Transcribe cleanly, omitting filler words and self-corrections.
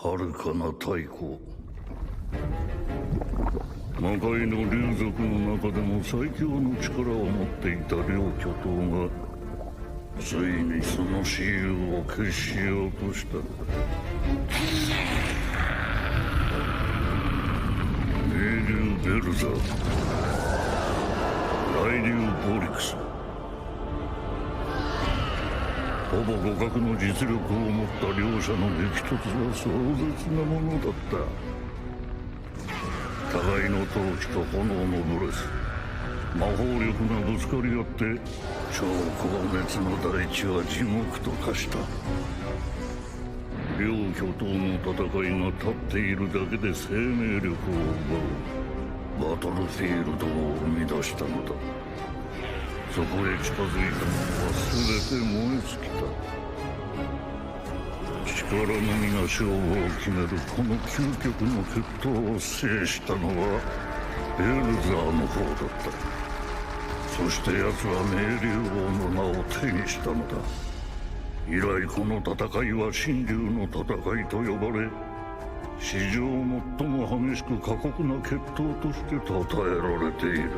遥かな太古、魔界の竜族の中でも最強の力を持っていた両巨頭がついにその雌雄を決しようとした。明竜ベルザー、大竜ボリクス、ほぼ互角の実力を持った両者の激突は壮絶なものだった。互いの闘気と炎のブレス、魔法力がぶつかり合って超高熱の大地は地獄と化した。両巨頭の戦いが立っているだけで生命力を奪うバトルフィールドを生み出したのだ。そこへ近づいたものは全て燃え尽きた。力のみが勝負を決めるこの究極の決闘を制したのはベルザーの方だった。そして奴は明竜王の名を手にしたのだ。以来この戦いは神竜の戦いと呼ばれ、史上最も激しく過酷な決闘として称えられている。